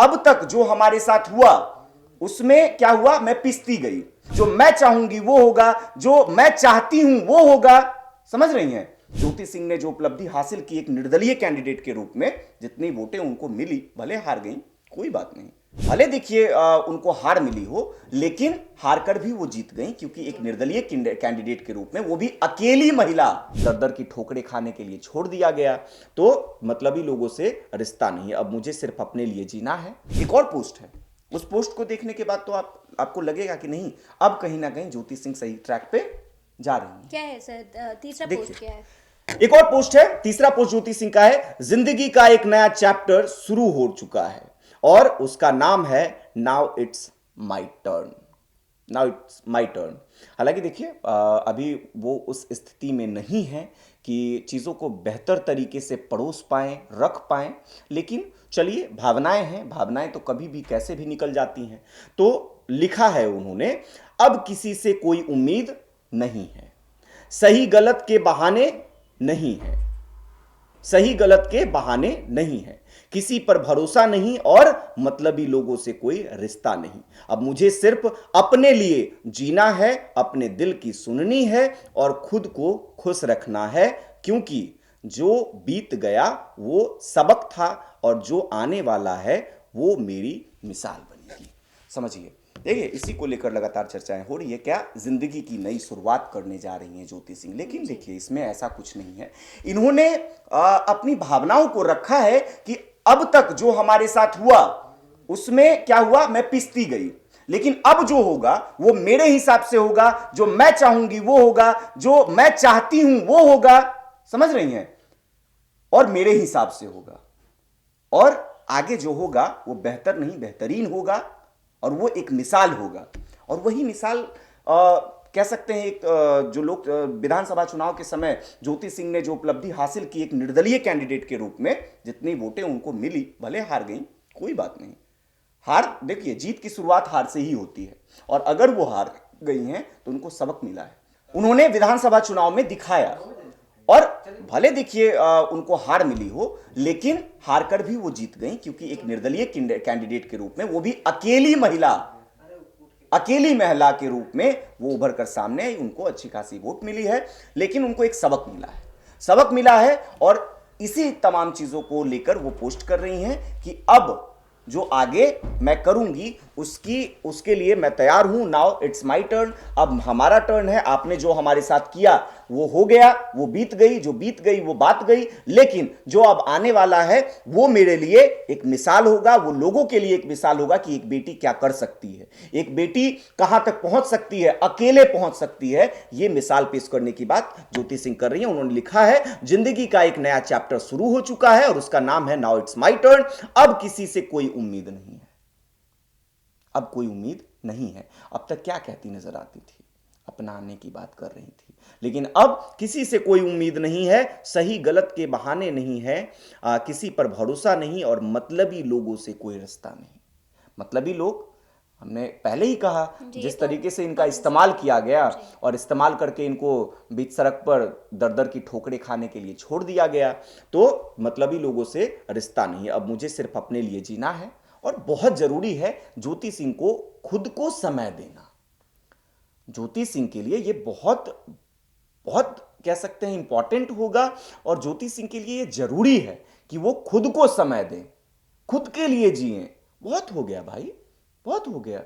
अब तक जो हमारे साथ हुआ उसमें क्या हुआ, मैं पिसती गई। जो मैं चाहूंगी वो होगा, जो मैं चाहती हूं वो होगा। समझ रही हैं? ज्योति सिंह ने जो उपलब्धि हासिल की एक निर्दलीय कैंडिडेट के रूप में, जितनी वोटें उनको मिली, भले हार गई, कोई बात नहीं। भले देखिए उनको हार मिली हो, लेकिन हार कर भी वो जीत गई, क्योंकि एक निर्दलीय कैंडिडेट के रूप में, वो भी अकेली महिला, दर दर की ठोकरें खाने के लिए छोड़ दिया गया। तो मतलबी लोगों से रिश्ता नहीं, अब मुझे सिर्फ अपने लिए जीना है। एक और पोस्ट है, उस पोस्ट को देखने के बाद तो आपको लगेगा कि नहीं, अब कहीं ना कहीं ज्योति सिंह सही ट्रैक पे जा रही है। क्या है सर, तीसरा पोस्ट क्या है? एक और पोस्ट है, तीसरा पोस्ट ज्योति सिंह का है। जिंदगी का एक नया चैप्टर शुरू हो चुका है और उसका नाम है now it's my turn. Now it's my turn. हालांकि देखिए अभी वो उस स्थिति में नहीं है कि चीज़ों को बेहतर तरीके से परोस पाएं, रख पाएं, लेकिन चलिए, भावनाएं हैं, भावनाएं तो कभी भी कैसे भी निकल जाती हैं। तो लिखा है उन्होंने, अब किसी से कोई उम्मीद नहीं है, सही गलत के बहाने नहीं है, सही गलत के बहाने नहीं है, किसी पर भरोसा नहीं और मतलबी लोगों से कोई रिश्ता नहीं। अब मुझे सिर्फ अपने लिए जीना है, अपने दिल की सुननी है और खुद को खुश रखना है, क्योंकि जो बीत गया वो सबक था और जो आने वाला है वो मेरी मिसाल बनेगी। समझिए, देखिए, इसी को लेकर लगातार चर्चाएं हो रही है। क्या जिंदगी की नई शुरुआत करने जा रही हैं ज्योति सिंह? लेकिन देखिए, इसमें ऐसा कुछ नहीं है। इन्होंने अपनी भावनाओं को रखा है कि अब तक जो हमारे साथ हुआ उसमें क्या हुआ, मैं पिसती गई, लेकिन अब जो होगा वो मेरे हिसाब से होगा, जो मैं चाहूंगी वो होगा, जो मैं चाहती हूं वो होगा। समझ रही हैं? और मेरे हिसाब से होगा, और आगे जो होगा वो बेहतर नहीं बेहतरीन होगा, और वो एक मिसाल होगा। और वही मिसाल कह सकते हैं, एक जो लोग विधानसभा चुनाव के समय ज्योति सिंह ने जो उपलब्धि हासिल की एक निर्दलीय कैंडिडेट के रूप में, जितनी वोटें उनको मिली, भले हार गई, कोई बात नहीं। हार, देखिए, जीत की शुरुआत हार से ही होती है, और अगर वो हार गई हैं तो उनको सबक मिला है, उन्होंने विधानसभा चुनाव में दिखाया। और भले देखिए उनको हार मिली हो, लेकिन हार कर भी वो जीत गई, क्योंकि एक निर्दलीय कैंडिडेट के रूप में, वो भी अकेली महिला, अकेली महिला के रूप में वो उभर कर सामने आई। उनको अच्छी खासी वोट मिली है, लेकिन उनको एक सबक मिला है, सबक मिला है। और इसी तमाम चीजों को लेकर वो पोस्ट कर रही हैं कि अब जो आगे मैं करूंगी उसके लिए मैं तैयार हूं। नाउ इट्स माय टर्न, अब हमारा टर्न है। आपने जो हमारे साथ किया वो हो गया, वो बीत गई, जो बीत गई वो बात गई, लेकिन जो अब आने वाला है वो मेरे लिए एक मिसाल होगा, वो लोगों के लिए एक मिसाल होगा कि एक बेटी क्या कर सकती है, एक बेटी कहां तक पहुंच सकती है, अकेले पहुंच सकती है। ये मिसाल पेश करने की बात ज्योति सिंह कर रही है। उन्होंने लिखा है, जिंदगी का एक नया चैप्टर शुरू हो चुका है और उसका नाम है नाउ इट्स माय टर्न। अब किसी से कोई उम्मीद नहीं है, अब कोई उम्मीद नहीं है। अब तक क्या कहती नजर आती थी? अपनाने की बात कर रही थी, लेकिन अब किसी से कोई उम्मीद नहीं है, सही गलत के बहाने नहीं है, किसी पर भरोसा नहीं और मतलबी लोगों से कोई रिश्ता नहीं। मतलबी लोग, हमने पहले ही कहा, जिस तरीके से इनका इस्तेमाल किया गया और इस्तेमाल करके इनको बीच सड़क पर दर दर की ठोकरें खाने के लिए छोड़ दिया गया, तो मतलबी लोगों से रिश्ता नहीं, अब मुझे सिर्फ अपने लिए जीना है। और बहुत जरूरी है ज्योति सिंह को खुद को समय देना। ज्योति सिंह के लिए ये बहुत बहुत कह सकते हैं इंपॉर्टेंट होगा, और ज्योति सिंह के लिए ये जरूरी है कि वो खुद को समय दें, खुद के लिए जिएं। बहुत हो गया भाई, बहुत हो गया।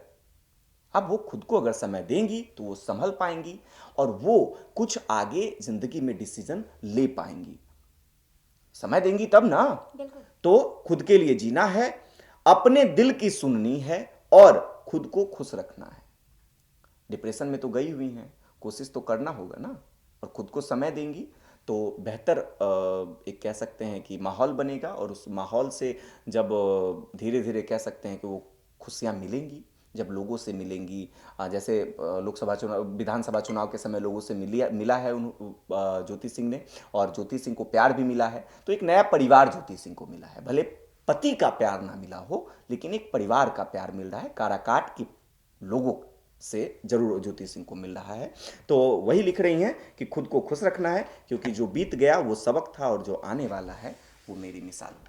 अब वो खुद को अगर समय देंगी तो वो संभल पाएंगी और वो कुछ आगे जिंदगी में डिसीजन ले पाएंगी। समय देंगी तब ना। तो खुद के लिए जीना है, अपने दिल की सुननी है और खुद को खुश रखना है। डिप्रेशन में तो गई हुई हैं, कोशिश तो करना होगा ना, और खुद को समय देंगी तो बेहतर एक कह सकते हैं कि माहौल बनेगा, और उस माहौल से जब धीरे धीरे कह सकते हैं कि वो खुशियाँ मिलेंगी, जब लोगों से मिलेंगी, जैसे लोकसभा चुनाव, विधानसभा चुनाव के समय लोगों से मिला है ज्योति सिंह ने, और ज्योति सिंह को प्यार भी मिला है। तो एक नया परिवार ज्योति सिंह को मिला है, भले पति का प्यार ना मिला हो, लेकिन एक परिवार का प्यार मिल रहा है, काराकाट के लोगों से जरूर ज्योति सिंह को मिल रहा है। तो वही लिख रही हैं कि खुद को खुश रखना है, क्योंकि जो बीत गया वो सबक था और जो आने वाला है वो मेरी मिसाल होगी।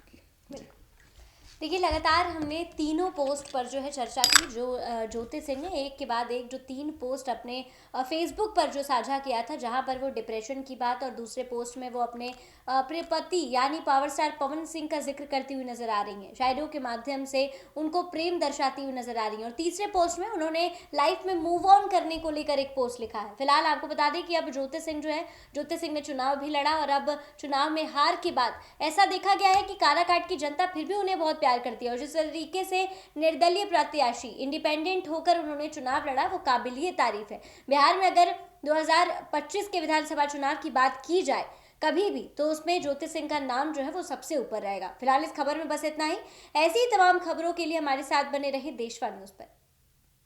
देखिए, लगातार हमने तीनों पोस्ट पर जो है चर्चा की। जो ज्योति सिंह ने एक के बाद एक जो 3 पोस्ट अपने फेसबुक पर जो साझा किया था, जहां पर वो डिप्रेशन की बात और दूसरे पोस्ट में वो अपने प्रिय पति यानी पावर स्टार पवन सिंह का जिक्र करती हुई नजर आ रही हैं, शायरियों के माध्यम से उनको प्रेम दर्शाती हुई नजर आ रही हैं। और तीसरे पोस्ट में उन्होंने लाइफ में मूव ऑन करने को लेकर एक पोस्ट लिखा है। फिलहाल आपको बता दें कि अब ज्योति सिंह ने चुनाव भी लड़ा और अब चुनाव में हार के बाद ऐसा देखा गया है कि काराकाट की जनता फिर भी उन्हें बहुत प्यार करती है। और जिस तरीके से निर्दलीय प्रत्याशी इंडिपेंडेंट होकर उन्होंने चुनाव लड़ा, वो काबिलिए तारीफ है। बिहार में अगर 2025 के विधानसभा चुनाव की बात की जाए कभी भी, तो उसमें ज्योति सिंह का नाम जो है वो सबसे ऊपर रहेगा। फिलहाल इस खबर में बस इतना ही। ऐसी ही तमाम खबरों के लिए हमारे साथ बने रहे देशवा न्यूज पर।